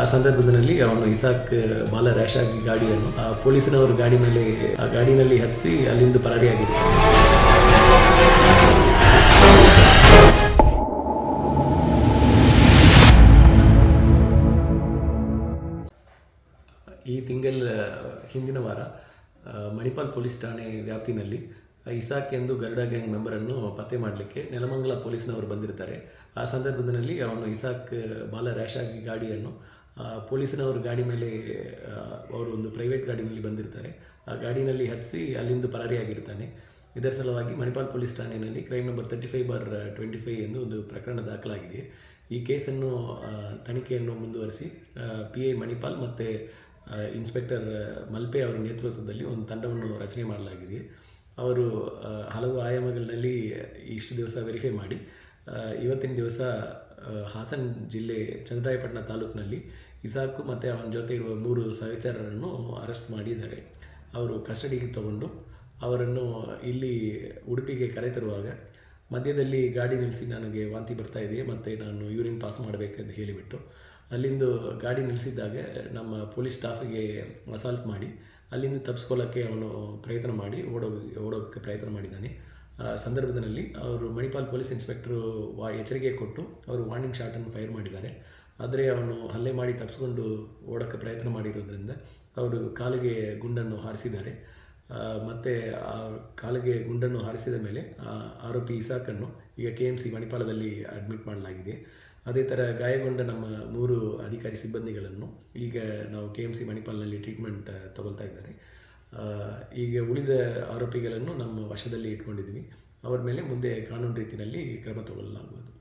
ಆ ಸಂದರ್ಭದಲ್ಲಿ ಅವನು ಇಸಾಕ್ ಭಾಳ ರ್ಯಾಶ್ ಆಗಿ ಗಾಡಿಯನ್ನು ಪೊಲೀಸನವರು ಗಾಡಿನಲ್ಲಿ ಹತ್ತಿಸಿ ಅಲ್ಲಿಂದ ಪರಾರಿಯಾಗಿದ್ದರು. ಈ ತಿಂಗಳ ಹಿಂದಿನ ವಾರ ಮಣಿಪಾಲ್ ಪೊಲೀಸ್ ಠಾಣೆ ವ್ಯಾಪ್ತಿನಲ್ಲಿ ಇಸಾಕ್ ಎಂದು ಗರುಡ ಗ್ಯಾಂಗ್ ಮೆಂಬರನ್ನು ಪತ್ತೆ ಮಾಡಲಿಕ್ಕೆ ನೆಲಮಂಗಲ ಪೊಲೀಸ್ನವರು ಬಂದಿರ್ತಾರೆ. ಆ ಸಂದರ್ಭದಲ್ಲಿ ಅವನು ಇಸಾಕ್ ಭಾಳ ರ್ಯಾಶ್ ಆಗಿ ಗಾಡಿಯನ್ನು ಪೊಲೀಸನವರು ಅವರು ಒಂದು ಪ್ರೈವೇಟ್ ಗಾಡಿನಲ್ಲಿ ಬಂದಿರ್ತಾರೆ. ಆ ಗಾಡಿನಲ್ಲಿ ಹತ್ತಿಸಿ ಅಲ್ಲಿಂದ ಪರಾರಿಯಾಗಿರ್ತಾನೆ. ಇದರ ಸಲುವಾಗಿ ಮಣಿಪಾಲ್ ಪೊಲೀಸ್ ಠಾಣೆಯಲ್ಲಿ ಕ್ರೈಮ್ ನಂಬರ್ 35/25 ಎಂದು ಒಂದು ಪ್ರಕರಣ ದಾಖಲಾಗಿದೆ. ಈ ಕೇಸನ್ನು ತನಿಖೆಯನ್ನು ಮುಂದುವರಿಸಿ PI ಮಣಿಪಾಲ್ ಮತ್ತು ಇನ್ಸ್ಪೆಕ್ಟರ್ ಮಲ್ಪೆ ಅವರ ನೇತೃತ್ವದಲ್ಲಿ ಒಂದು ತಂಡವನ್ನು ರಚನೆ ಮಾಡಲಾಗಿದೆ. ಅವರು ಹಲವು ಆಯಾಮಗಳಲ್ಲಿ ಇಷ್ಟು ದಿವಸ ವೆರಿಫೈ ಮಾಡಿ ಇವತ್ತಿನ ದಿವಸ ಹಾಸನ ಜಿಲ್ಲೆ ಚಂದ್ರಾಯಪಟ್ಟಣ ತಾಲೂಕಿನಲ್ಲಿ ಇಸಾಕು ಮತ್ತು ಅವನ ಜೊತೆ ಇರುವ 3 ಸಹಚರರನ್ನು ಅರೆಸ್ಟ್ ಮಾಡಿದ್ದಾರೆ. ಅವರು ಕಸ್ಟಡಿಗೆ ತಗೊಂಡು ಅವರನ್ನು ಇಲ್ಲಿ ಉಡುಪಿಗೆ ಕರೆತರುವಾಗ ಮಧ್ಯದಲ್ಲಿ ಗಾಡಿ ನಿಲ್ಲಿಸಿ ನನಗೆ ವಾಂತಿ ಬರ್ತಾ ಇದೆ ಮತ್ತು ನಾನು ಯೂರಿನ್ ಪಾಸ್ ಮಾಡಬೇಕಂತ ಹೇಳಿಬಿಟ್ಟು ಅಲ್ಲಿಂದ ಗಾಡಿ ನಿಲ್ಲಿಸಿದ್ದಾಗ ನಮ್ಮ ಪೊಲೀಸ್ ಸ್ಟಾಫಿಗೆ ಅಸಾಲ್ಟ್ ಮಾಡಿ ಅಲ್ಲಿಂದ ತಪ್ಪಿಸ್ಕೊಳ್ಳೋಕ್ಕೆ ಅವನು ಪ್ರಯತ್ನ ಮಾಡಿ ಓಡೋಕ್ಕೆ ಪ್ರಯತ್ನ ಮಾಡಿದ್ದಾನೆ. ಸಂದರ್ಭದಲ್ಲಿ ಅವರು ಮಣಿಪಾಲ್ ಪೊಲೀಸ್ ಇನ್ಸ್ಪೆಕ್ಟ್ರು ಎಚ್ಚರಿಕೆ ಕೊಟ್ಟು ಅವರು ವಾರ್ನಿಂಗ್ ಶಾಟನ್ನು ಫೈರ್ ಮಾಡಿದ್ದಾರೆ. ಆದರೆ ಅವನು ಹಲ್ಲೆ ಮಾಡಿ ತಪ್ಪಿಸ್ಕೊಂಡು ಓಡೋಕ್ಕೆ ಪ್ರಯತ್ನ ಮಾಡಿರೋದ್ರಿಂದ ಅವರು ಕಾಲಿಗೆ ಗುಂಡನ್ನು ಹಾರಿಸಿದ್ದಾರೆ. ಮತ್ತು ಆ ಕಾಲಿಗೆ ಗುಂಡನ್ನು ಹಾರಿಸಿದ ಮೇಲೆ ಆರೋಪಿ ಇಸಾಕನ್ನು ಈಗ KMC ಮಣಿಪಾಲದಲ್ಲಿ ಅಡ್ಮಿಟ್ ಮಾಡಲಾಗಿದೆ. ಅದೇ ಥರ ಗಾಯಗೊಂಡ ನಮ್ಮ 3 ಅಧಿಕಾರಿ ಸಿಬ್ಬಂದಿಗಳನ್ನು ಈಗ ನಾವು KMC ಮಣಿಪಾಲ್ನಲ್ಲಿ ಟ್ರೀಟ್ಮೆಂಟ್ ತಗೊಳ್ತಾ ಇದ್ದಾರೆ. ಈಗ ಉಳಿದ ಆರೋಪಿಗಳನ್ನು ನಮ್ಮ ವಶದಲ್ಲಿ ಇಟ್ಕೊಂಡಿದ್ದೀವಿ. ಅವರ ಮೇಲೆ ಮುಂದೆ ಕಾನೂನು ರೀತಿಯಲ್ಲಿ ಕ್ರಮ ತಗೊಳ್ಳಲಾಗುವುದು.